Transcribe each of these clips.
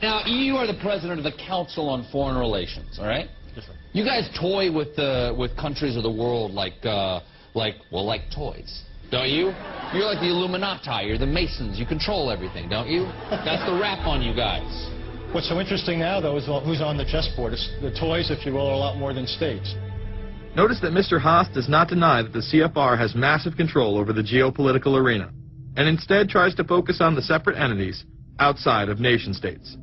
Now, you are the president of the Council on Foreign Relations, all right? Yes, sir. You guys toy with countries of the world like toys, don't you? You're like the Illuminati, you're the Masons, you control everything, don't you? That's the rap on you guys. What's so interesting now, though, is who's on the chessboard. It's the toys, if you will, are a lot more than states. Notice that Mr. Haas does not deny that the CFR has massive control over the geopolitical arena, and instead tries to focus on the separate entities outside of nation-states.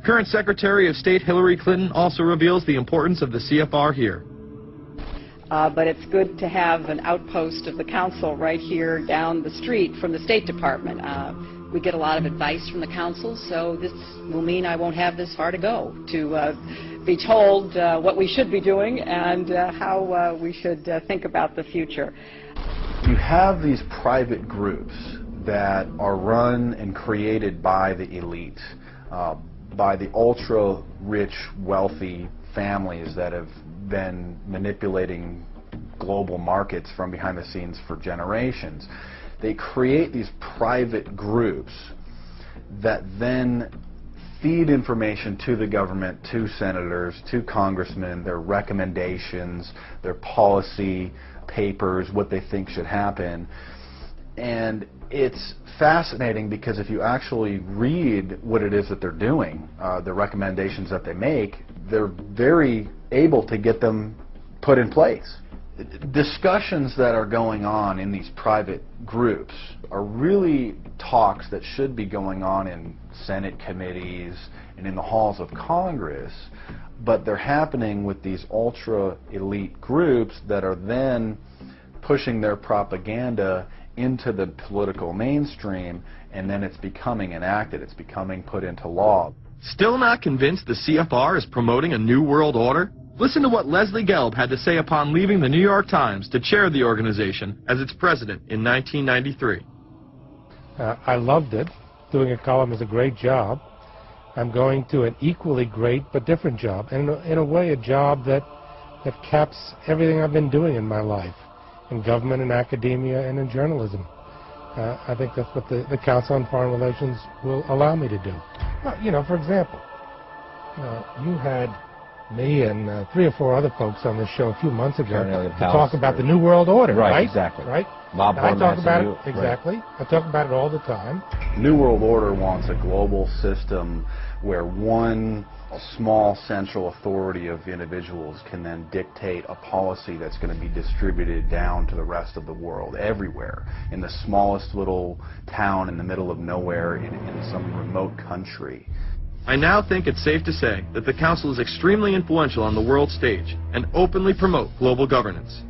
Current Secretary of State Hillary Clinton also reveals the importance of the CFR here. But it's good to have an outpost of the council right here down the street from the State Department. We get a lot of advice from the council, so this will mean I won't have this far to go to be told what we should be doing and how we should think about the future. You have these private groups that are run and created by the elite, by the ultra-rich, wealthy families that have been manipulating global markets from behind the scenes for generations. They create these private groups that then feed information to the government, to senators, to congressmen, their recommendations, their policy papers, what they think should happen. And it's fascinating because if you actually read what it is that they're doing, the recommendations that they make, they're very able to get them put in place. Discussions that are going on in these private groups are really talks that should be going on in Senate committees and in the halls of Congress, but they're happening with these ultra-elite groups that are then pushing their propaganda into the political mainstream, and then it's becoming enacted, it's becoming put into law. Still not convinced the CFR is promoting a new world order? Listen to what Leslie Gelb had to say upon leaving the New York Times to chair the organization as its president in 1993. I loved it. Doing a column is a great job. I'm going to an equally great but different job, and in a way a job that caps everything I've been doing in my life, in government, in academia, and in journalism. I think that's what the Council on Foreign Relations will allow me to do. Well, you know, for example, you had me and 3 or 4 other folks on this show a few months ago to talk about the New World Order, right? Exactly. Right? Bob I talk about it, right. exactly. I talk about it all the time. New World Order wants a global system where one small central authority of individuals can then dictate a policy that's going to be distributed down to the rest of the world, everywhere, in the smallest little town in the middle of nowhere in some remote country. I now think it's safe to say that the Council is extremely influential on the world stage and openly promote global governance.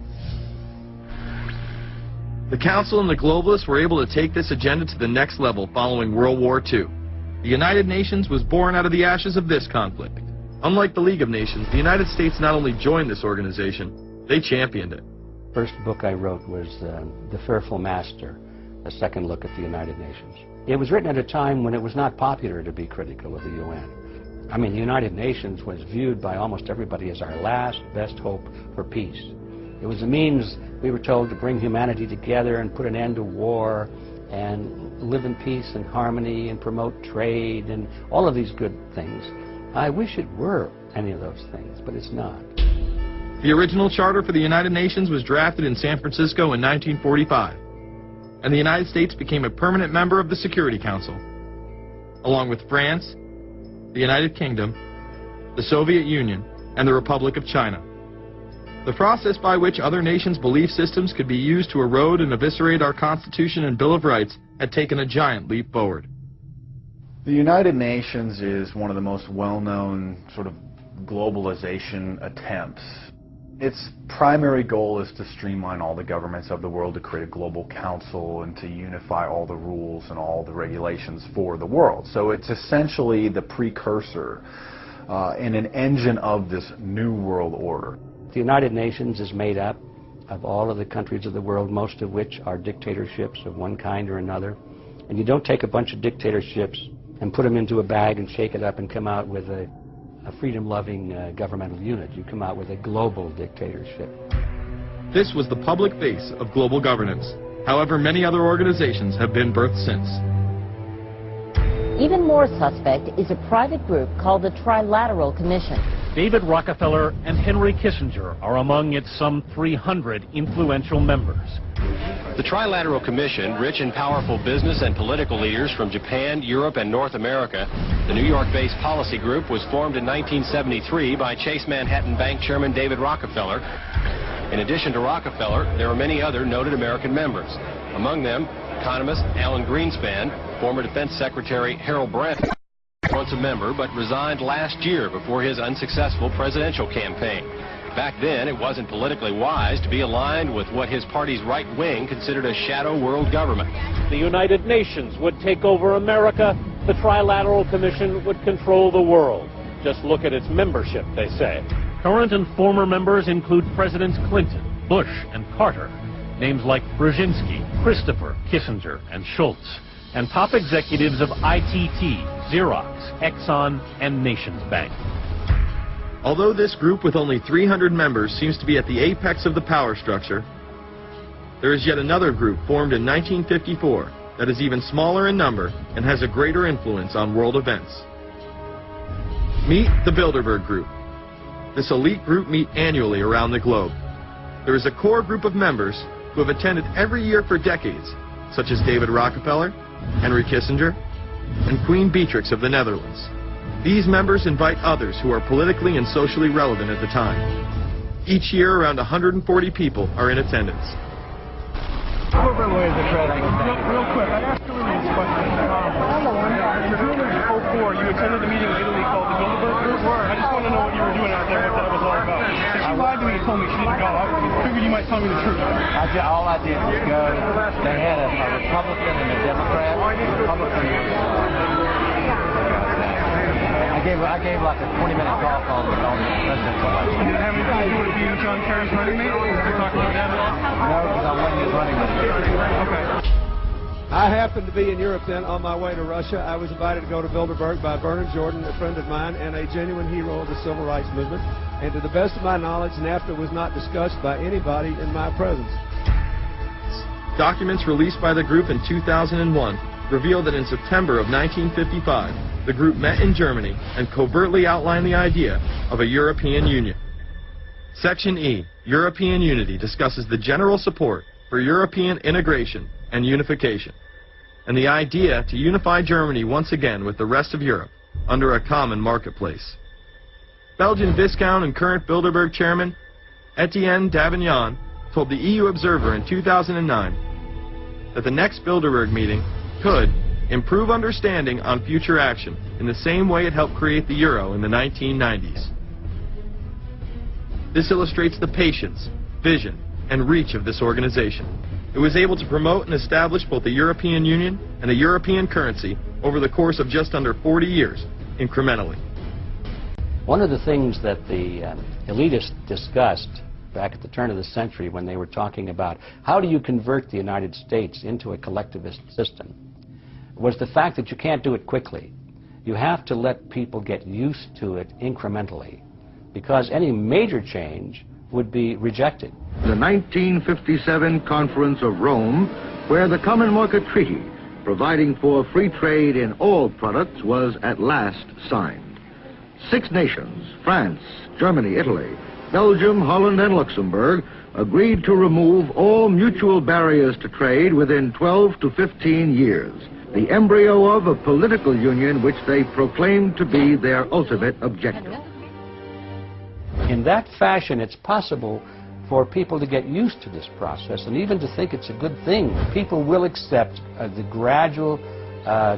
The Council and the globalists were able to take this agenda to the next level following World War II. The United Nations was born out of the ashes of this conflict. Unlike the League of Nations, the United States not only joined this organization, they championed it. First book I wrote was The Fearful Master, a second look at the United Nations. It was written at a time when it was not popular to be critical of the UN. I mean, the United Nations was viewed by almost everybody as our last best hope for peace. It was a means, we were told, to bring humanity together and put an end to war and live in peace and harmony and promote trade and all of these good things. I wish it were any of those things, but it's not. The original charter for the United Nations was drafted in San Francisco in 1945, and the United States became a permanent member of the Security Council, along with France, the United Kingdom, the Soviet Union, and the Republic of China. The process by which other nations' belief systems could be used to erode and eviscerate our Constitution and Bill of Rights had taken a giant leap forward. The United Nations is one of the most well-known sort of globalization attempts. Its primary goal is to streamline all the governments of the world, to create a global council and to unify all the rules and all the regulations for the world. So it's essentially the precursor and an engine of this new world order. The United Nations is made up of all of the countries of the world, most of which are dictatorships of one kind or another. And you don't take a bunch of dictatorships and put them into a bag and shake it up and come out with a freedom-loving governmental unit. You come out with a global dictatorship. This was the public face of global governance. However, many other organizations have been birthed since. Even more suspect is a private group called the Trilateral Commission. David Rockefeller and Henry Kissinger are among its some 300 influential members. The Trilateral Commission, rich and powerful business and political leaders from Japan, Europe, and North America. The New York-based policy group was formed in 1973 by Chase Manhattan Bank Chairman David Rockefeller. In addition to Rockefeller, there are many other noted American members. Among them, economist Alan Greenspan, former Defense Secretary Harold Brent, once a member but resigned last year before his unsuccessful presidential campaign. Back then, it wasn't politically wise to be aligned with what his party's right wing considered a shadow world government. The United Nations would take over America. The Trilateral Commission would control the world. Just look at its membership, they say. Current and former members include Presidents Clinton, Bush, and Carter. Names like Brzezinski, Christopher, Kissinger, and Schultz. And top executives of ITT, Xerox, Exxon, and Nations Bank. Although this group with only 300 members seems to be at the apex of the power structure, there is yet another group formed in 1954 that is even smaller in number and has a greater influence on world events. Meet the Bilderberg Group. This elite group meet annually around the globe. There is a core group of members who have attended every year for decades, such as David Rockefeller, Henry Kissinger, and Queen Beatrix of the Netherlands. These members invite others who are politically and socially relevant at the time. Each year, around 140 people are in attendance. Real quick, I asked you this question. In 2004, you attended a meeting in Italy called the Bilderberg Group. I just want to know what you were doing out there, what that was all about. If she lied to me and told me she didn't go, I figured you might tell me the truth. All I did was go. They had a Republican and a Democrat. I gave like a 20-minute talk on the presidential election. Did it have anything to do with being John Kerry's running mate? Did you talk about that at all? No, because I wasn't his running mate. Okay. I happened to be in Europe then on my way to Russia. I was invited to go to Bilderberg by Bernard Jordan, a friend of mine and a genuine hero of the civil rights movement. And to the best of my knowledge, NAFTA was not discussed by anybody in my presence. Documents released by the group in 2001 reveal that in September of 1955, the group met in Germany and covertly outlined the idea of a European Union. Section E, European Unity, discusses the general support for European integration and unification, and the idea to unify Germany once again with the rest of Europe under a common marketplace. Belgian Viscount and current Bilderberg chairman Etienne Davignon told the EU Observer in 2009 that the next Bilderberg meeting could improve understanding on future action in the same way it helped create the euro in the 1990s. This illustrates the patience, vision, and reach of this organization. It was able to promote and establish both the European Union and a European currency over the course of just under 40 years, incrementally. One of the things that the elitists discussed back at the turn of the century when they were talking about how do you convert the United States into a collectivist system was the fact that you can't do it quickly. You have to let people get used to it incrementally, because any major change would be rejected. The 1957 Conference of Rome, where the Common Market Treaty, providing for free trade in all products, was at last signed. 6 nations, France, Germany, Italy, Belgium, Holland, and Luxembourg, agreed to remove all mutual barriers to trade within 12 to 15 years, the embryo of a political union which they proclaimed to be their ultimate objective. In that fashion, it's possible for people to get used to this process and even to think it's a good thing. People will accept the gradual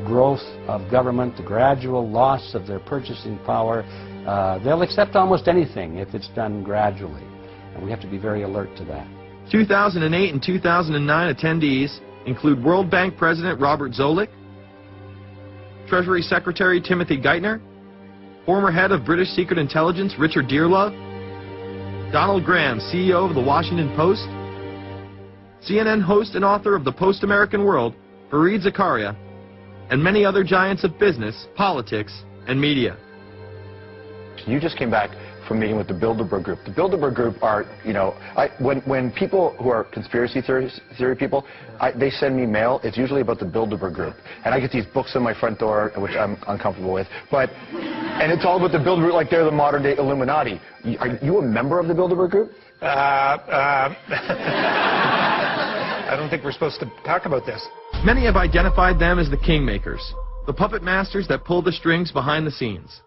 growth of government, the gradual loss of their purchasing power. They'll accept almost anything if it's done gradually, and we have to be very alert to that. 2008 and 2009 attendees include World Bank President Robert Zoellick, Treasury Secretary Timothy Geithner, former head of British Secret Intelligence Richard Dearlove, Donald Graham, CEO of the Washington Post, CNN host and author of The Post-American World, Fareed Zakaria, and many other giants of business, politics, and media. You just came back from meeting with the Bilderberg Group. The Bilderberg Group are, you know, when people who are conspiracy theory people, they send me mail, it's usually about the Bilderberg Group. And I get these books on my front door, which I'm uncomfortable with. And it's all about the Bilderberg, like they're the modern-day Illuminati. Are you a member of the Bilderberg Group? I don't think we're supposed to talk about this. Many have identified them as the kingmakers, the puppet masters that pull the strings behind the scenes.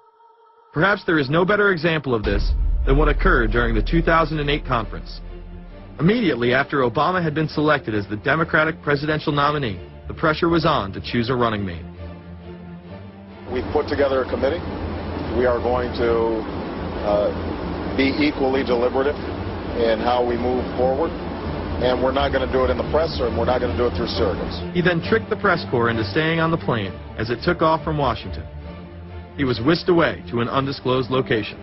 Perhaps there is no better example of this than what occurred during the 2008 conference. Immediately after Obama had been selected as the Democratic presidential nominee, the pressure was on to choose a running mate. We've put together a committee. We are going to be equally deliberative in how we move forward. And we're not going to do it in the press, and we're not going to do it through surrogates. He then tricked the press corps into staying on the plane as it took off from Washington. He was whisked away to an undisclosed location.